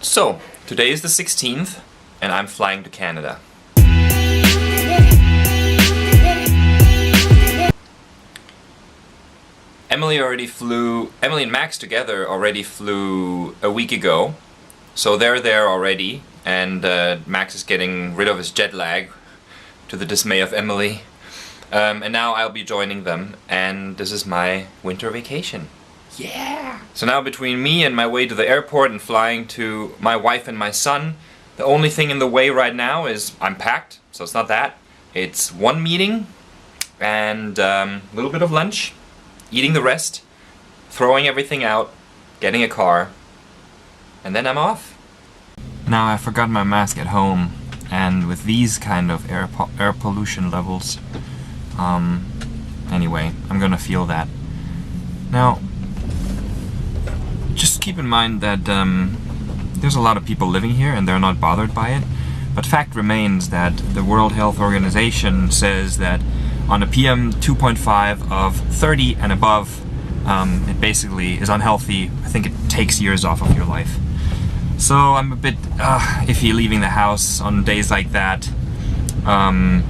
So, today is the 16th and I'm flying to Canada. Emily and Max together already flew a week ago. So they're there already, and Max is getting rid of his jet lag to the dismay of Emily. And now I'll be joining them, and this is my winter vacation. Yeah! So now between me and my way to the airport and flying to my wife and my son, the only thing in the way right now is I'm packed, so it's not that. It's one meeting and a little bit of lunch, eating the rest, throwing everything out, getting a car, and then I'm off. Now I forgot my mask at home, and with these kind of air pollution levels, anyway, I'm gonna feel that. Now, just keep in mind that there's a lot of people living here and they're not bothered by it, but fact remains that the World Health Organization says that on a PM 2.5 of 30 and above, it basically is unhealthy. I think it takes years off of your life. So I'm a bit iffy leaving the house on days like that, and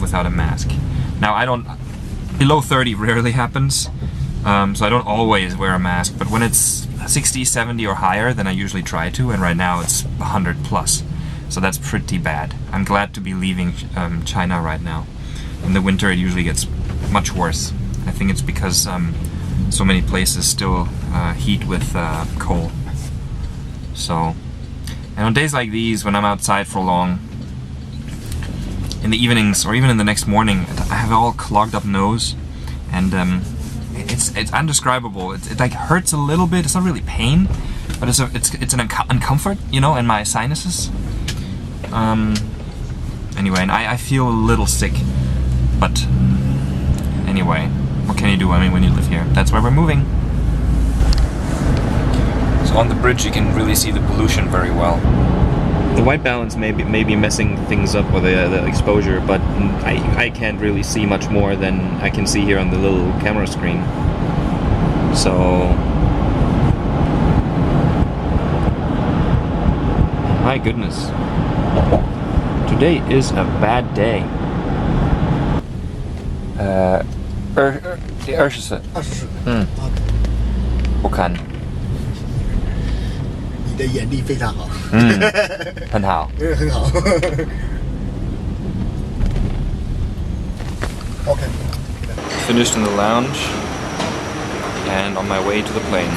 without a mask. Now below 30 rarely happens, so I don't always wear a mask, but when it's 60, 70 or higher, then I usually try to, and right now it's 100 plus. So that's pretty bad. I'm glad to be leaving China right now. In the winter it usually gets much worse. I think it's because so many places still heat with coal. So, and on days like these, when I'm outside for long, in the evenings or even in the next morning, I have all clogged up nose, and it's undescribable. It like hurts a little bit. It's not really pain, but it's an uncomfort, you know, in my sinuses. Anyway, and I feel a little sick. But anyway, what can you do? I mean, when you live here, that's where we're moving. So on the bridge you can really see the pollution very well. The white balance may be messing things up with the exposure, but I can't really see much more than I can see here on the little camera screen. So my goodness, today is a bad day. 第24。不看。你的眼力非常好。很好。很好。Okay. Finished in the lounge and on my way to the plane.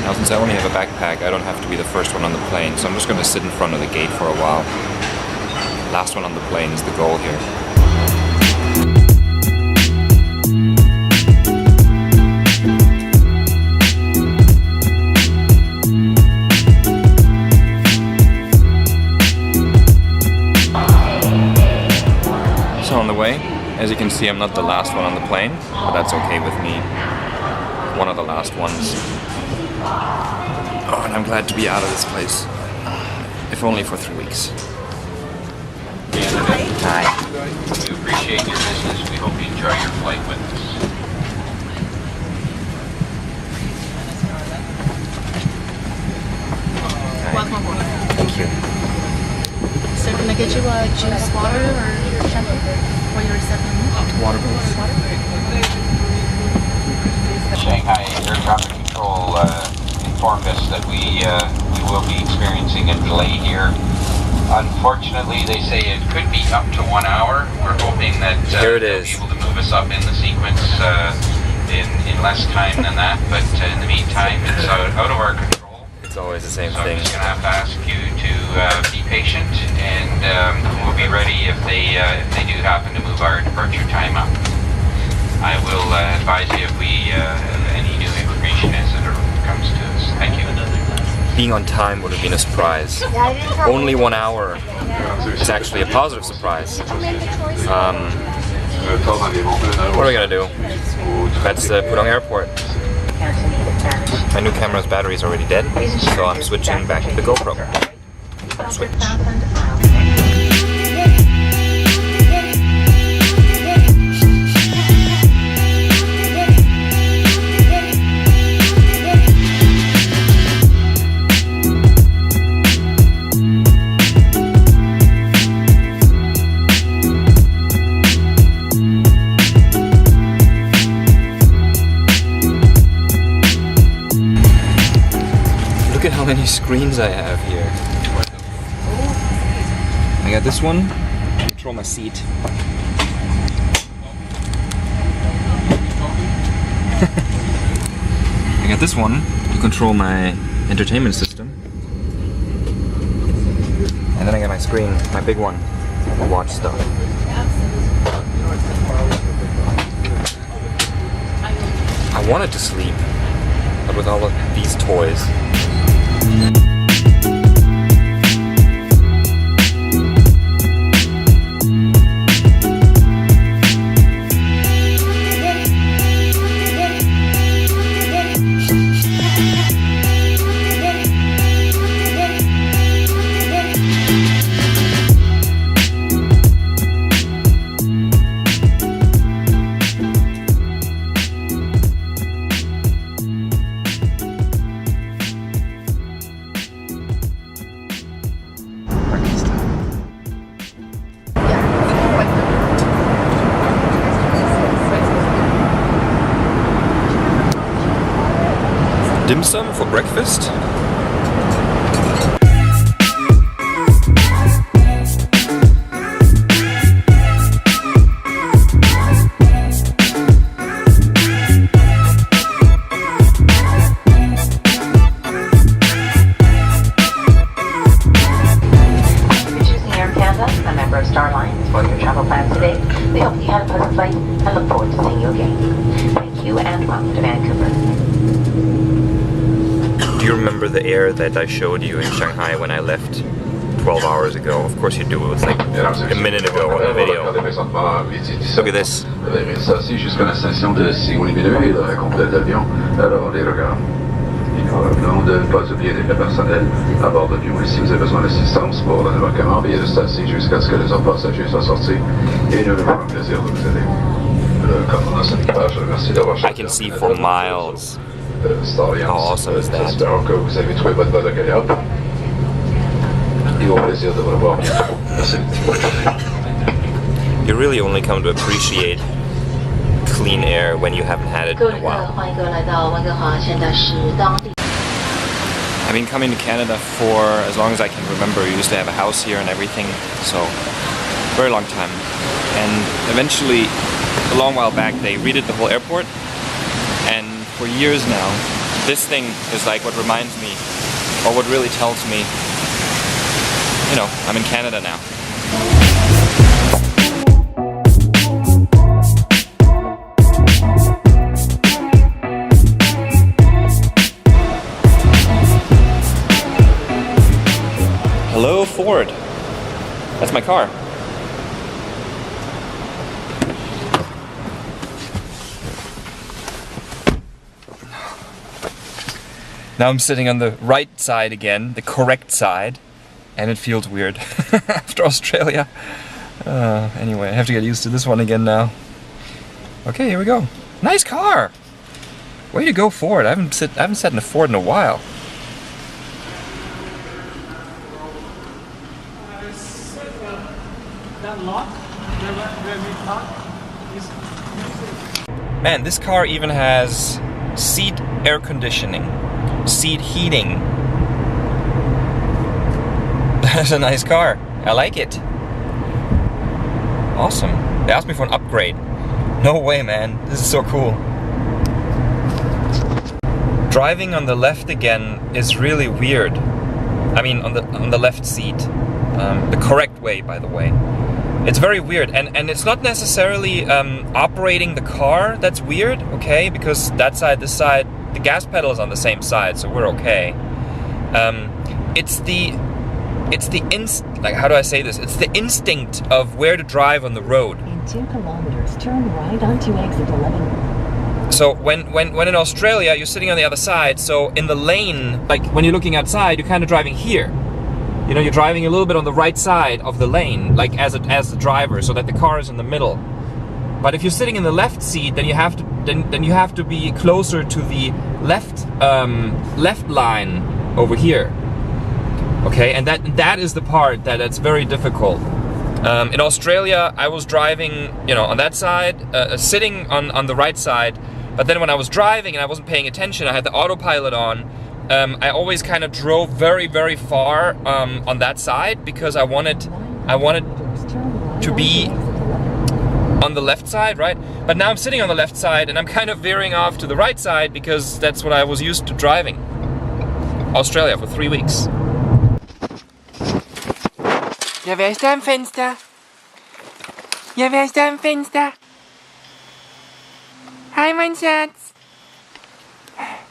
Now since I only have a backpack, I don't have to be the first one on the plane, so I'm just going to sit in front of the gate for a while. Last one on the plane is the goal here. On the way. As you can see, I'm not the last one on the plane, but that's okay with me. One of the last ones. Oh, and I'm glad to be out of this place. If only for 3 weeks. Hi. We appreciate your business. We hope you enjoy your flight with us. Thank you. So can I get you a juice, water, or shampoo for your reception? Water, please. Shanghai Air Traffic Control informed us that we will be experiencing a delay here. Unfortunately, they say it could be up to 1 hour. We're hoping that Here it they'll is. be able to move us up in the sequence in less time than that. But in the meantime, it's out of our control. It's always the same So thing. I'm just going to have to ask you to be patient, and we'll be ready if they do happen to move our departure time up. I will advise you if any new information as it comes to us. Thank you. Being on time would have been a surprise. Only 1 hour is actually a positive surprise. What are we gonna do? That's Pudong Airport. My new camera's battery is already dead, so I'm switching back to the GoPro. Switch. Look at how many screens I have here. I got this one, control my seat. I got this one to control my entertainment system. And then I got my screen, my big one, to watch stuff. I wanted to sleep, but with all of these toys. Dim sum for breakfast. For your travel plans today. We hope you had a pleasant flight and look forward to seeing you again. Thank you and welcome to Vancouver. Do you remember the air that I showed you in Shanghai when I left 12 hours ago? Of course you do, it was like a minute ago on the video. Look at this. Jusqu'à la station de Sigouin-Mineux et la complète d'avion. Alors, les regards. Nous de ne pas oublier des personnels à bord de l'avion. Et si vous avez besoin d'assistance pour le débarquement, veuillez rester assis jusqu'à ce que les autres passagers soient sortis. Et nous avons un plaisir de vous aider. Le commandant de l'équipage, merci d'avoir choisi. I can see for miles. How awesome is that? J'espère que vous avez trouvé votre vol agréable. Et au plaisir de vous revoir bientôt. Merci. You really only come to appreciate clean air when you haven't had it in a while. I've been coming to Canada for as long as I can remember. We used to have a house here and everything, so very long time. And eventually, a long while back, they redid the whole airport. And for years now, this thing is like what reminds me, or what really tells me, you know, I'm in Canada now. Hello, Ford. That's my car. Now I'm sitting on the right side again, the correct side, and it feels weird after Australia. Anyway, I have to get used to this one again now. Okay, here we go. Nice car. Way to go, Ford. I haven't sat in a Ford in a while. Man, this car even has seat air conditioning, seat heating. That's a nice car. I like it. Awesome. They asked me for an upgrade. No way, man. This is so cool. Driving on the left again is really weird. I mean, on the left seat. The correct way, by the way. It's very weird, and it's not necessarily operating the car that's weird, okay? Because that side, this side, the gas pedal is on the same side, so we're okay. It's the like, how do I say this? It's the instinct of where to drive on the road. In 2 kilometers, turn right onto exit 11. So when in Australia, you're sitting on the other side, so in the lane, like when you're looking outside, you're kind of driving here. You know, you're driving a little bit on the right side of the lane, like as the driver, so that the car is in the middle. But if you're sitting in the left seat, then you have to be closer to the left line over here. Okay, and that is the part that's very difficult. In Australia, I was driving, you know, on that side, sitting on the right side. But then when I was driving and I wasn't paying attention, I had the autopilot on. I always kind of drove very, very far on that side because I wanted to be on the left side, right? But now I'm sitting on the left side and I'm kind of veering off to the right side because that's what I was used to driving. Australia for 3 weeks. Ja, wer ist da am Fenster? Ja, wer ist da am Fenster? Hi, mein Schatz.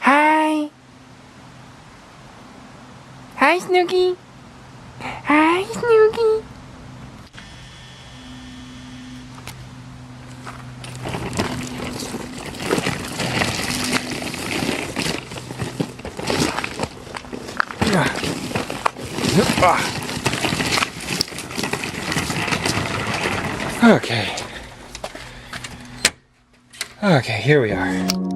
Hi. Hi, Snooki. Hi, Snooki. Okay. Okay, here we are.